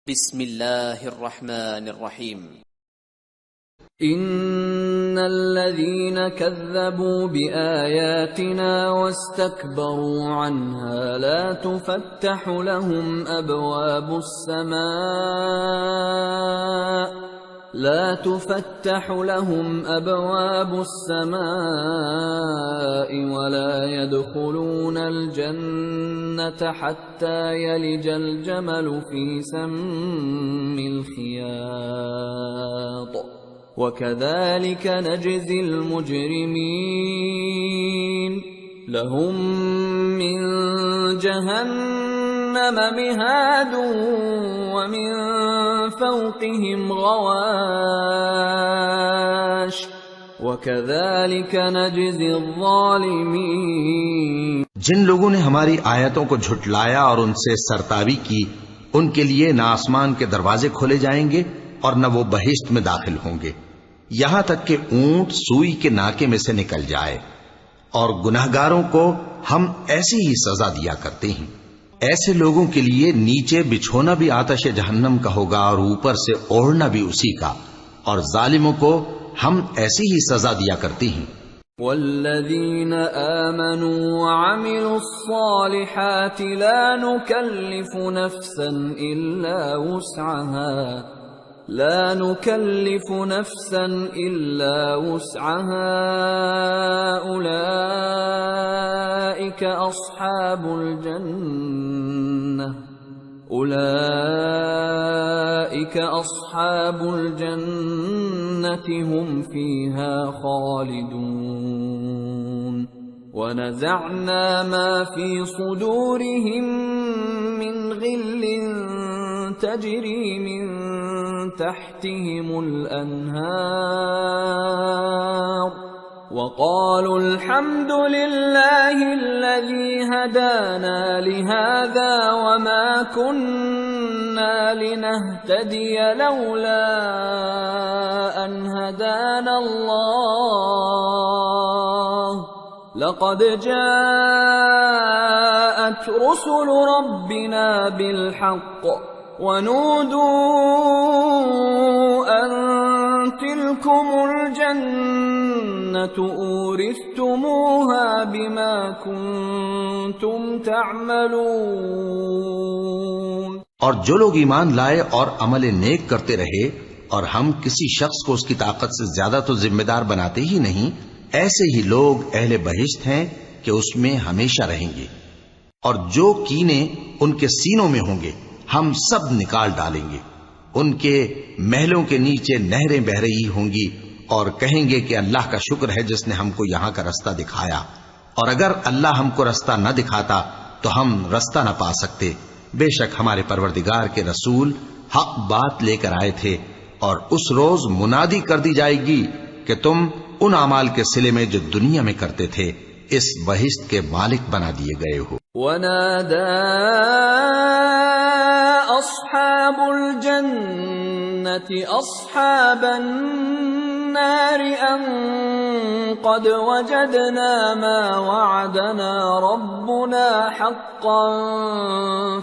بسم الله الرحمن الرحيم. إن الذين كذبوا بآياتنا واستكبروا عنها لا تفتح لهم أبواب السماء ولا يدخلون الجنة حتى يلج الجمل في سم الخياط وكذلك نجزي المجرمين لهم من جهنم مهاد ومن فوقهم غواش وكذلك نجزي الظالمين. جن لوگوں نے ہماری آیتوں کو جھٹلایا اور ان سے سرتابی کی ان کے لیے نہ آسمان کے دروازے کھولے جائیں گے اور نہ وہ بہشت میں داخل ہوں گے یہاں تک کہ اونٹ سوئی کے ناکے میں سے نکل جائے، اور گناہگاروں کو ہم ایسی ہی سزا دیا کرتے ہیں۔ ایسے لوگوں کے لیے نیچے بچھونا بھی آتش جہنم کا ہوگا اور اوپر سے اوڑھنا بھی اسی کا، اور ظالموں کو ہم ایسی ہی سزا دیا کرتے ہیں۔ والذین آمنوا وعملوا الصالحات لا نکلف نفسا إلا وسعها أولئك أصحاب الجنة هم فيها خالدون. ونزعنا ما في صدورهم من غل تجري من تحتهم الأنهار وقالوا الحمد لله الذي هدانا لهذا وما كنا لنهتدي لولا أن هدانا الله لقد جاءت رسل ربنا بالحق ونودوا أن تلكم الجنة أورثتموها بما كنتم تعملون. اور جو لوگ ایمان لائے اور عمل نیک کرتے رہے اور ہم کسی شخص کو اس کی طاقت سے زیادہ تو ذمہ دار بناتے ہی نہیں، ایسے ہی لوگ اہل بہشت ہیں کہ اس میں ہمیشہ رہیں گے، اور جو کینے ان کے سینوں میں ہوں گے ہم سب نکال ڈالیں گے۔ ان کے محلوں کے نیچے نہریں بہ رہی ہوں گی اور کہیں گے کہ اللہ کا شکر ہے جس نے ہم کو یہاں کا رستہ دکھایا، اور اگر اللہ ہم کو رستہ نہ دکھاتا تو ہم رستہ نہ پا سکتے۔ بے شک ہمارے پروردگار کے رسول حق بات لے کر آئے تھے، اور اس روز منادی کر دی جائے گی کہ تم ان اعمال کے صلے میں جو دنیا میں کرتے تھے اس بہشت کے مالک بنا دیے گئے ہو۔ ونادى أصحاب الجنة أصحاب النار أن قد وجدنا ما وعدنا ربنا حقا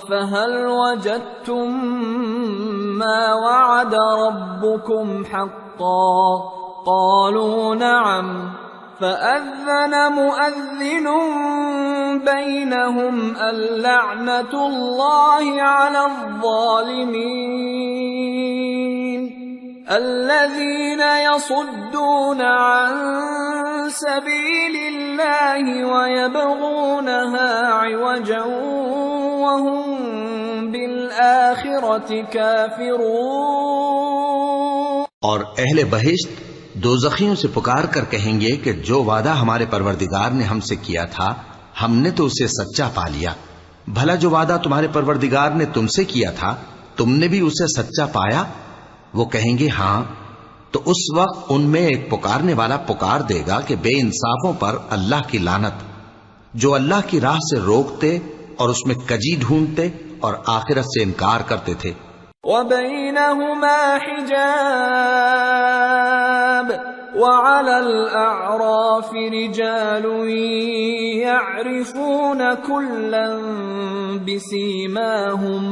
فهل وجدتم ما وعد ربكم حقا قالوا نعم فأذن مؤذن بينهم اللعنة الله على الظالمين الذين يصدون عن سبيل الله ويبغونها عوجا وهم بالآخرة كافرون. اور اہل بہشت دوزخیوں سے پکار کر کہیں گے کہ جو وعدہ ہمارے پروردگار نے ہم سے کیا تھا ہم نے تو اسے سچا پا لیا، بھلا جو وعدہ تمہارے پروردگار نے تم سے کیا تھا تم نے بھی اسے سچا پایا؟ وہ کہیں گے ہاں، تو اس وقت ان میں ایک پکارنے والا پکار دے گا کہ بے انصافوں پر اللہ کی لعنت، جو اللہ کی راہ سے روکتے اور اس میں کجی ڈھونڈتے اور آخرت سے انکار کرتے تھے۔ وَبَيْنَهُمَا حِجَابٌ وَعَلَى الْأَعْرَافِ رِجَالٌ يَعْرِفُونَ كُلًّا بِسِيمَاهُمْ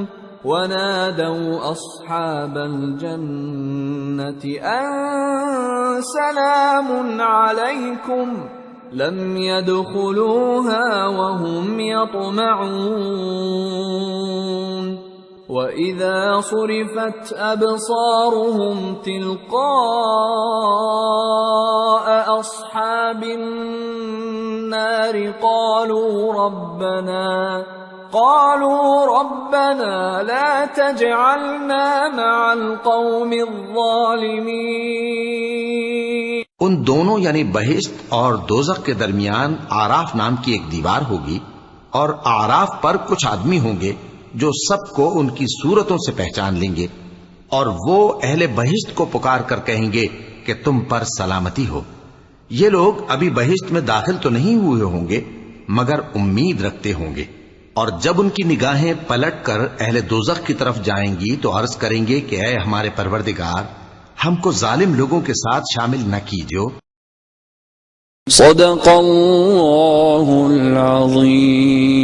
ونادوا أصحاب الجنة أن سلام عليكم لم يدخلوها وهم يطمعون وإذا صرفت أبصارهم تلقاء أصحاب النار قالوا ربنا لا تجعلنا مع القوم الظالمين. ان دونوں یعنی بہشت اور دوزخ کے درمیان آراف نام کی ایک دیوار ہوگی، اور آراف پر کچھ آدمی ہوں گے جو سب کو ان کی صورتوں سے پہچان لیں گے، اور وہ اہل بہشت کو پکار کر کہیں گے کہ تم پر سلامتی ہو. یہ لوگ ابھی بہشت میں داخل تو نہیں ہوئے ہوں گے مگر امید رکھتے ہوں گے، اور جب ان کی نگاہیں پلٹ کر اہل دوزخ کی طرف جائیں گی تو عرض کریں گے کہ اے ہمارے پروردگار، ہم کو ظالم لوگوں کے ساتھ شامل نہ کیجو. صدق اللہ العظیم.